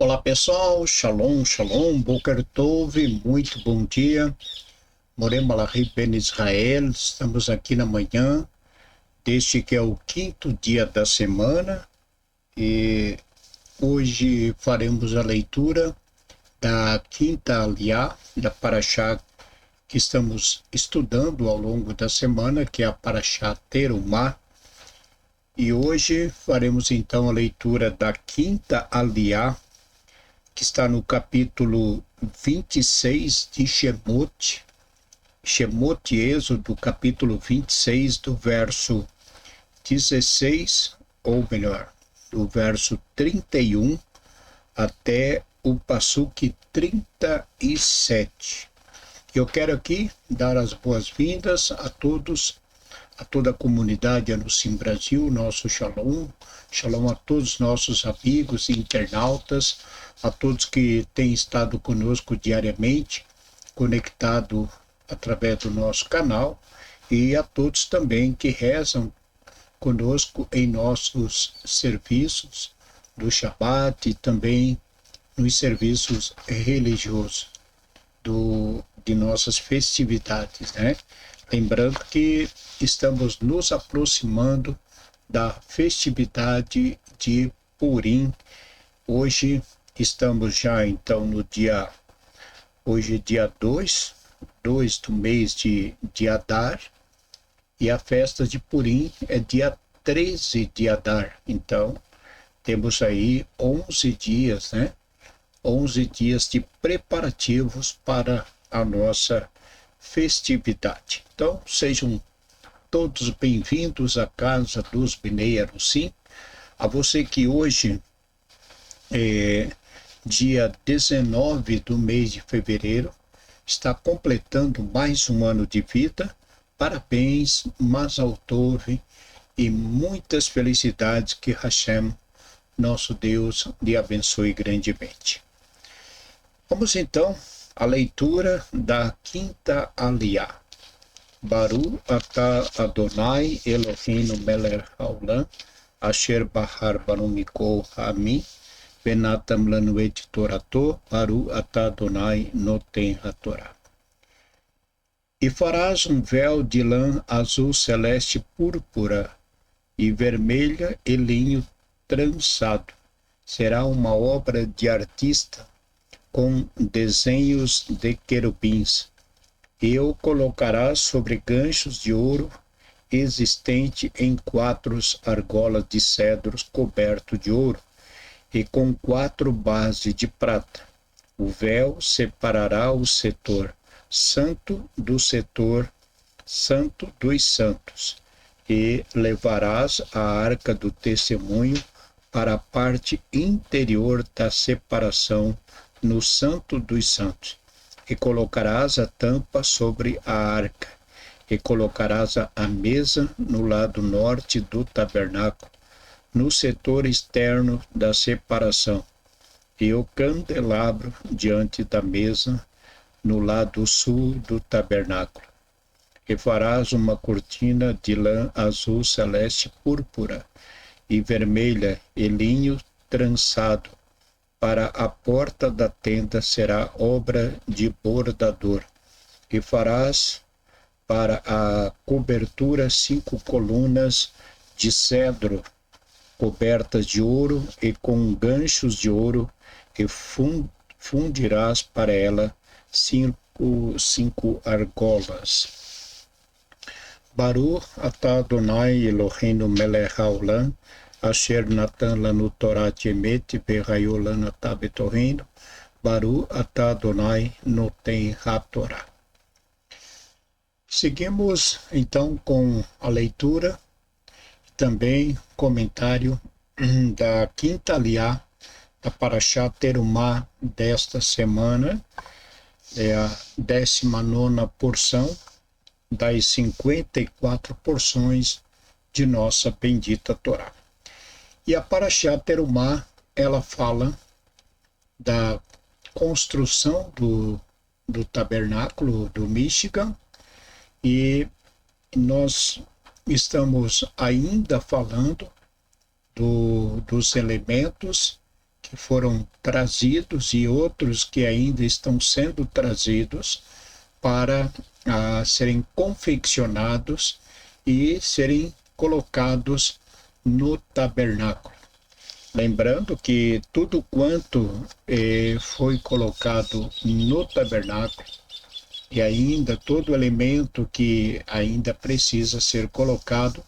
Olá pessoal, Shalom, Shalom, Boker Tov, muito bom dia. Moremos lá Ben Israel, estamos aqui na manhã, deste que é o quinto dia da semana e hoje faremos a leitura da quinta aliá, da Parashá que estamos estudando ao longo da semana, que é a Parashá Terumá. E hoje faremos então a leitura da quinta aliá, que está no capítulo 26 de Shemot, Êxodo, capítulo 26, do verso 16, ou melhor, do verso 31 até o passuque 37. Eu quero aqui dar as boas-vindas a todos, a toda a comunidade Anusim Brasil, nosso Shalom, Shalom a todos os nossos amigos e internautas, a todos que têm estado conosco diariamente, conectado através do nosso canal, e a todos também que rezam conosco em nossos serviços do Shabat e também nos serviços religiosos de nossas festividades, né? Lembrando que estamos nos aproximando da festividade de Purim. Hoje estamos já então no dia, hoje é dia 2 do mês de Adar, e a festa de Purim é dia 13 de Adar. Então, temos aí 11 dias, né? 11 dias de preparativos para a nossa festividade. Então, sejam todos bem-vindos à casa dos Bnei Anusim. A você que hoje dia 19 do mês de fevereiro, está completando mais um ano de vida. Parabéns, Mazal Tov, e muitas felicidades, que Hashem, nosso Deus, lhe abençoe grandemente. Vamos então à leitura da quinta aliá. Baru atah Adonai Eloheinu melech haolam, asher bahar banu mikol ha'amim, Benatam lanu et Torato, Baru atah Adonai noten hatorá. E farás um véu de lã azul celeste púrpura e vermelha e linho trançado. Será uma obra de artista com desenhos de querubins. E o colocarás sobre ganchos de ouro existente em 4 argolas de cedros coberto de ouro, e com 4 bases de prata. O véu separará o setor santo do setor santo dos santos, e levarás a arca do testemunho para a parte interior da separação no santo dos santos, e colocarás a tampa sobre a arca, e colocarás a mesa no lado norte do tabernáculo, no setor externo da separação, e o candelabro diante da mesa, no lado sul do tabernáculo. E farás uma cortina de lã azul celeste púrpura e vermelha e linho trançado. Para a porta da tenda será obra de bordador. E farás para a cobertura 5 colunas de cedro, cobertas de ouro e com ganchos de ouro, e fundirás para ela cinco argolas. Baru atah Adonai Eloheinu melech haolam, asher natan lanu Torat emet vehayu lanu atah betorreino, Baru atah Adonai noten hatorá. Seguimos então com a leitura, também comentário da quinta aliá da Parashá Terumá desta semana. É a 19ª porção das 54 porções de nossa bendita Torá. E a Parashá Terumá, ela fala da construção do tabernáculo do Michigan, e nós estamos ainda falando dos elementos que que foram trazidos e outros que ainda estão sendo trazidos para serem confeccionados e serem colocados no tabernáculo. Lembrando que tudo quanto foi colocado no tabernáculo e ainda todo elemento que ainda precisa ser colocado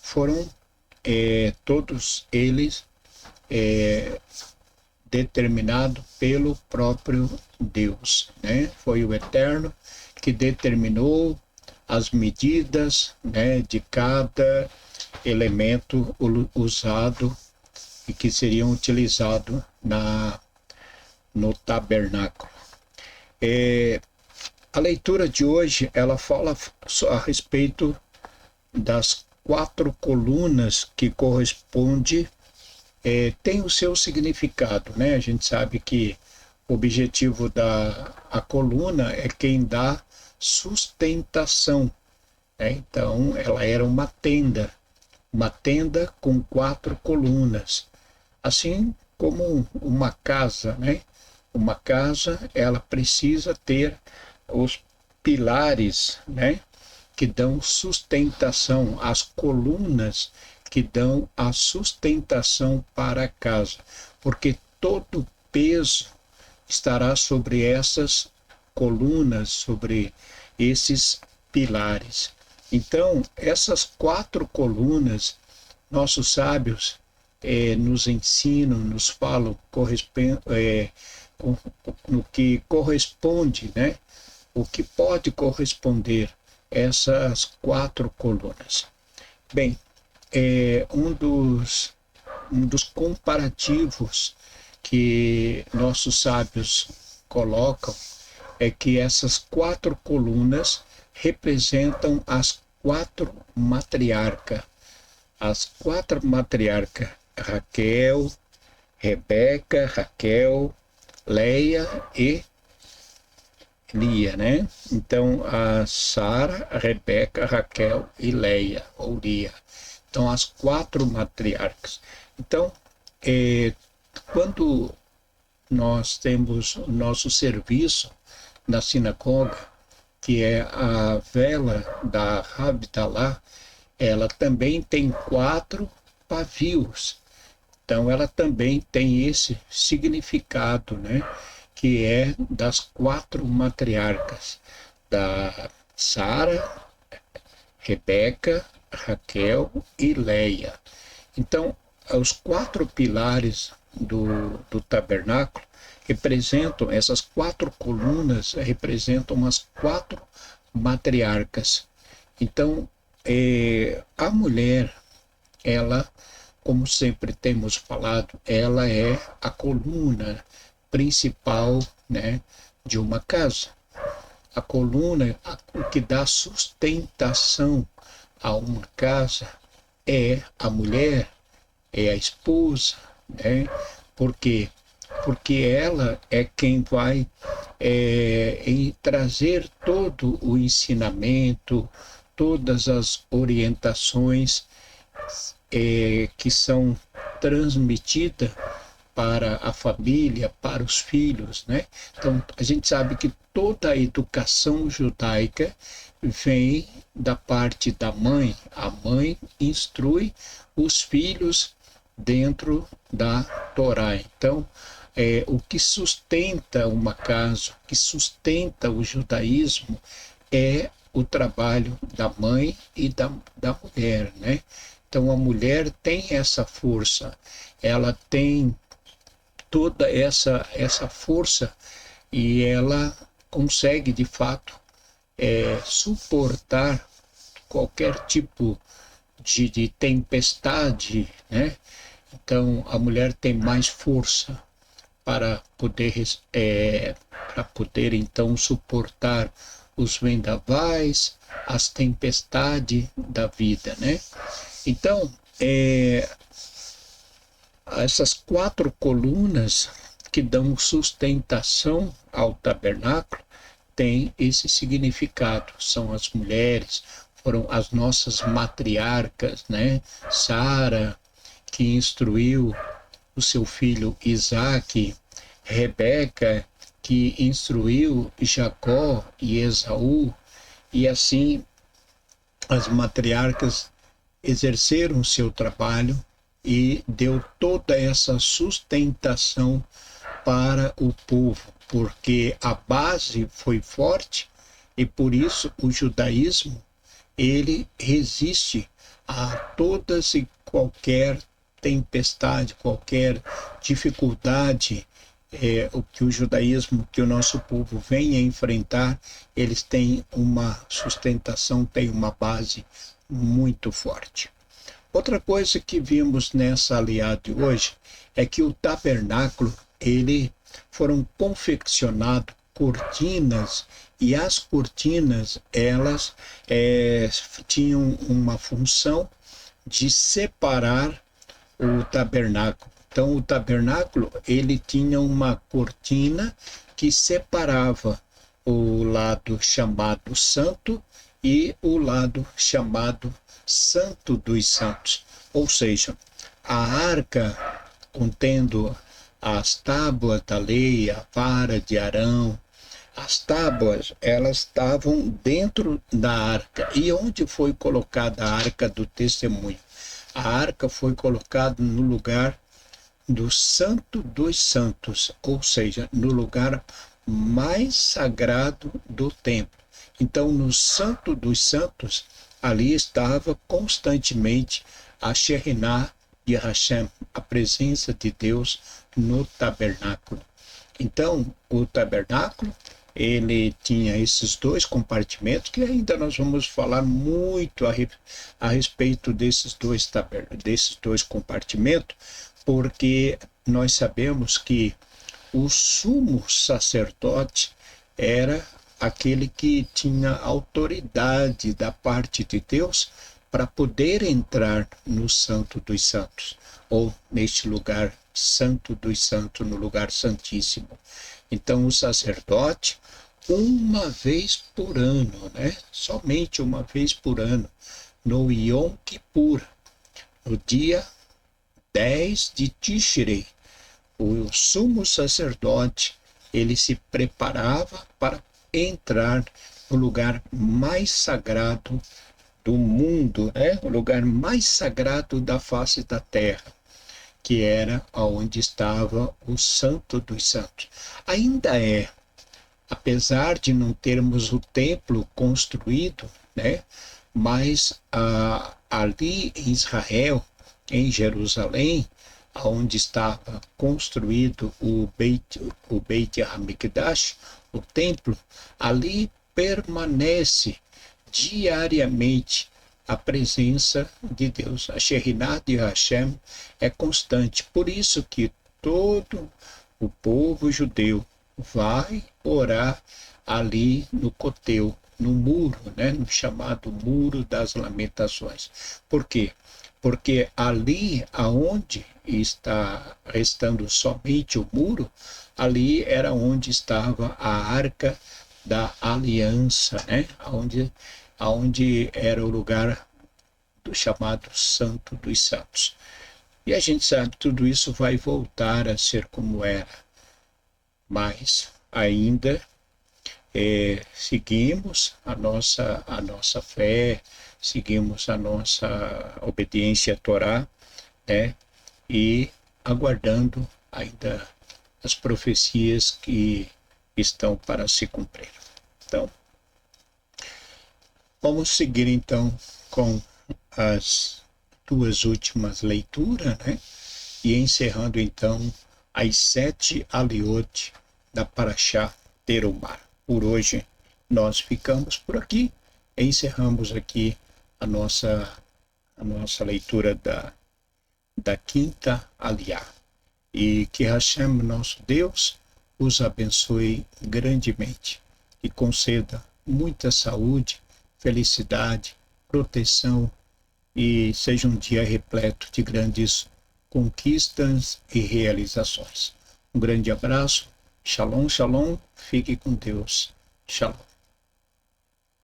foram todos eles determinados pelo próprio Deus, né? Foi o Eterno que determinou as medidas, né, de cada elemento usado e que seriam utilizados no tabernáculo. A leitura de hoje, ela fala a respeito das 4 colunas que corresponde, tem o seu significado, né? A gente sabe que o objetivo a coluna é quem dá sustentação, né? Então, ela era uma tenda com 4 colunas, assim como uma casa, né? Uma casa, ela precisa ter os pilares, né, que dão sustentação, as colunas que dão a sustentação para a casa, porque todo peso estará sobre essas colunas, sobre esses pilares. Então, essas 4 colunas, nossos sábios nos ensinam, nos falam no que corresponde, né? O que pode corresponder essas 4 colunas. Bem, um dos comparativos que nossos sábios colocam é que essas 4 colunas representam as 4 matriarcas. As 4 matriarcas, Raquel, Rebeca, Raquel, Leia e Lia, né? Então, a Sara, a Rebeca, a Raquel e Leia, ou Lia. Então, as 4 matriarcas. Então, quando nós temos o nosso serviço na sinagoga, que é a vela da Havdalah, ela também tem 4 pavios. Então, ela também tem esse significado, né? Que é das 4 matriarcas, da Sara, Rebeca, Raquel e Leia. Então, os 4 pilares do tabernáculo representam, essas 4 colunas representam as 4 matriarcas. Então, a mulher, ela, como sempre temos falado, ela é a coluna principal, né, de uma casa. A coluna, o que dá sustentação a uma casa é a mulher, é a esposa, né? Por quê? Porque ela é quem vai trazer todo o ensinamento, todas as orientações que são transmitidas para a família, para os filhos, né? Então, a gente sabe que toda a educação judaica vem da parte da mãe. A mãe instrui os filhos dentro da Torá. Então, o que sustenta uma casa, o que sustenta o judaísmo é o trabalho da mãe e da mulher, né? Então, a mulher tem essa força, ela tem toda essa força e ela consegue, de fato, suportar qualquer tipo de tempestade, né? Então, a mulher tem mais força para poder então suportar os vendavais, as tempestades da vida, né? Então, essas 4 colunas que dão sustentação ao tabernáculo têm esse significado. São as mulheres, foram as nossas matriarcas, né? Sara, que instruiu o seu filho Isaque, Rebeca, que instruiu Jacó e Esaú, e assim as matriarcas exerceram seu trabalho e deu toda essa sustentação para o povo, porque a base foi forte e por isso o judaísmo ele resiste a todas e qualquer tempestade, qualquer dificuldade o que o judaísmo, que o nosso povo vem a enfrentar, eles têm uma sustentação, têm uma base muito forte. Outra coisa que vimos nessa aliada de hoje é que o tabernáculo, ele foram confeccionados cortinas e as cortinas, elas tinham uma função de separar o tabernáculo. Então, o tabernáculo, ele tinha uma cortina que separava o lado chamado santo e o lado chamado santo dos santos. Ou seja, a arca contendo as tábuas da lei, a vara de Arão, as tábuas, elas estavam dentro da arca. E onde foi colocada a arca do testemunho? A arca foi colocada no lugar do Santo dos Santos, ou seja, no lugar mais sagrado do templo. Então, no Santo dos Santos, ali estava constantemente a Shekhinah de Hashem, a presença de Deus no tabernáculo. Então, o tabernáculo, ele tinha esses dois compartimentos, que ainda nós vamos falar muito a respeito desses dois compartimentos, porque nós sabemos que o sumo sacerdote era aquele que tinha autoridade da parte de Deus para poder entrar no Santo dos Santos, ou neste lugar Santo dos Santos, no lugar santíssimo. Então, o sacerdote, uma vez por ano, somente uma vez por ano, no Yom Kippur, no dia 10 de Tishrei, o sumo sacerdote, ele se preparava para entrar no lugar mais sagrado do mundo, o lugar mais sagrado da face da terra, que era onde estava o Santo dos Santos. Ainda apesar de não termos o templo construído, mas ali em Israel, em Jerusalém, onde estava construído o Beit HaMikdash, o templo, ali permanece diariamente a presença de Deus. A Shekhinah de Hashem é constante. Por isso que todo o povo judeu vai orar ali no Coteu, no muro, no chamado Muro das Lamentações. Por quê? Porque ali aonde está restando somente o muro, ali era onde estava a Arca da Aliança, aonde era o lugar do chamado Santo dos Santos. E a gente sabe que tudo isso vai voltar a ser como era, mas ainda seguimos a nossa fé, seguimos a nossa obediência à Torá, e aguardando ainda as profecias que estão para se cumprir. Então, vamos seguir então com as duas últimas leituras, e encerrando então as 7 aliot da Parashá Terumá. Por hoje nós ficamos por aqui, encerramos aqui a nossa leitura da quinta aliá. E que Hashem, nosso Deus, os abençoe grandemente e conceda muita saúde, felicidade, proteção e seja um dia repleto de grandes conquistas e realizações. Um grande abraço, shalom, shalom, fique com Deus, shalom.